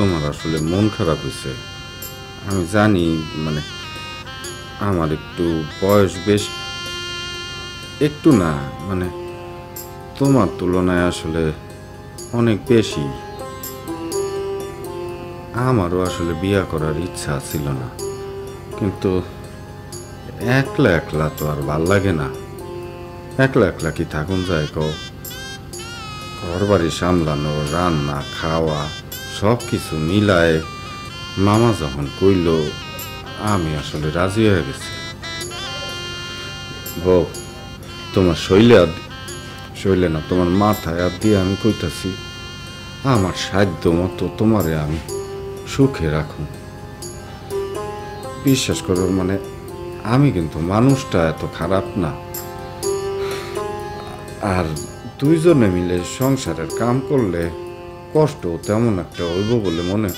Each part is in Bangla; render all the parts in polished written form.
তোমার আসলে মন খারাপ হয়েছে। আমি জানি, মানে আমার একটু বয়স বেশ, একটু না মানে তোমার তুলনায় আসলে অনেক বেশি। আমারও আসলে বিয়ে করার ইচ্ছা ছিল না, কিন্তু একলা একলা তো আর ভাল লাগে না। একলা একলা কি থাকুন যায় কও? ঘর বাড়ি সামলানো, রান্না খাওয়া সব কিছু মিলায় মামা যখন কইল, আমি আসলে রাজি হয়ে গেছি। বউ, তোমার শৈলে না, তোমার মাথায় আর দিয়ে আমি কইতাছি, আমার সাধ্য মতো তোমারে আমি সুখে রাখুন। বিশ্বাস করো, মানে আমি কিন্তু মানুষটা এত খারাপ না। আর দুইজনে মিলে সংসারের কাম করলে কষ্ট তেমন একটা হইব বলে মনে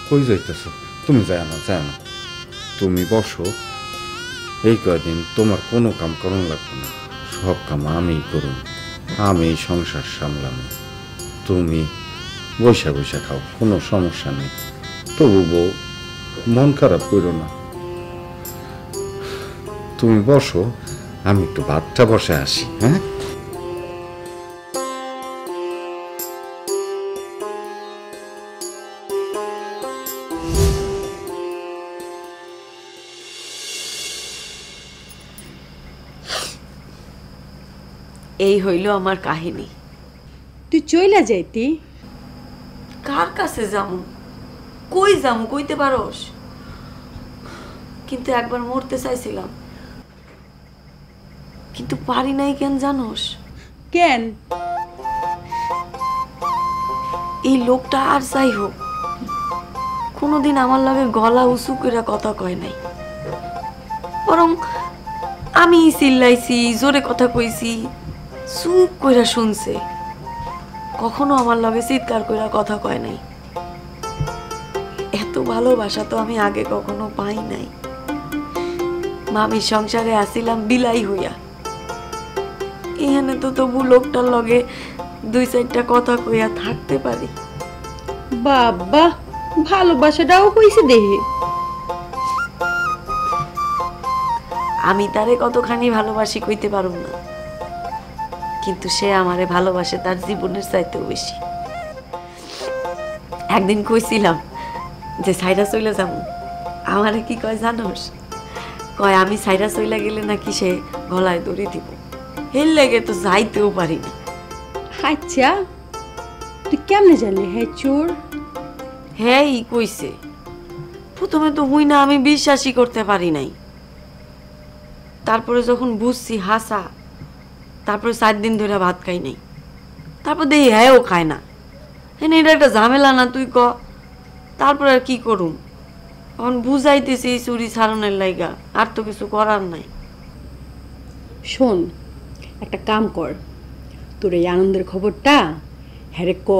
কই যাইতেছ। তুমি যায় না, তুমি বসো। এই কয়দিন তোমার কোনো কাম করুন লাগবে না, সব কাম আমিই করুন, আমি সংসার সামলানো। তুমি বৈশা বৈশা খাও, কোনো সমস্যা নেই। তবু বউ, মন খারাপ করো না। তুমি বসো, আমি একটু ভাতটা বসে আসি। হ্যাঁ, এই হইল আমার কাহিনী। তুই চইলা যাইতি? কার কাছে যামু, কই যামু কইতে পারোস? কিন্তু একবার মরতে চাইছিলাম, কিন্তু পারি নাই। কেন জানোস? কেন? এই লোকটা আর যাই হোক কোনোদিন আমার লগে গলা উঁচু করে কথা কয় নাই, বরং আমি চিল্লাইছি, জোরে কথা কইছি, চুপ কইরা শুনছে। কখনো আমার লগে চিৎকার কইরা কথা কয় নাই। এত ভালোবাসা তো আমি আগে কখনো পাই নাই। মামির সংসারে আসিলাম বিলাই হইয়া, এখানে তো তবু লোকটার লগে দুই চারটা কথা কইয়া থাকতে পারি। বাবা, ভালোবাসাটাও কইছে দেহে। আমি তারে কতখানি ভালোবাসি কইতে পারুম না, কিন্তু সে আমারে ভালোবাসে তার জীবনের চাইতেও বেশি। একদিন কইছিলাম যে সাইরা চইলা যাবো, আমারে কি কয় জানোস? কয় আমি সাইরা চইলা গেলে নাকি সে গলায় দড়ি দিব। এর লেগে তো যাইতেও পারি না। আচ্ছা, তুই কেমনে জানলি হ্যাঁ চোর? হ্যাঁ, ই কইছে। প্রথমে তো হুই না, আমি বিশ্বাসই করতে পারি নাই। তারপরে যখন বুঝছি হাসা, তারপরে 4 দিন ধরে ভাত খাই নাই। তারপর দেখি হ্যাঁ ও খায় না। হ্যাঁ, এটা একটা ঝামেলা না তুই ক? তারপর আর কি করুম? এখন বুঝাইতেছি চুরি ছাড়নের লাইগা, আর তো কিছু করার নাই। শোন, একটা কাম কর, তোর এই আনন্দের খবরটা হ্যারে ক।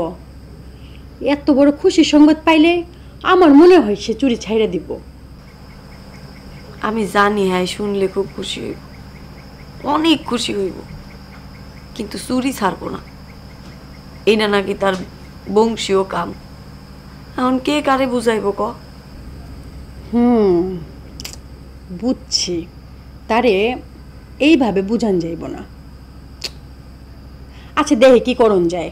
এত বড় খুশি সংবাদ পাইলে আমার মনে হয় সে চুরি ছাইরা দিব। আমি জানি হ্যাঁ শুনলে খুব খুশি হইব, অনেক খুশি হইব, কিন্তু চুরি ছাড়বো না। এই না নাকি তার বংশীয় কাম। এখন কে কারে বুঝাইব ক? বুঝছি, তারে এইভাবে বুঝান যাইব না। আচ্ছা, দেখে কি করণ যায়।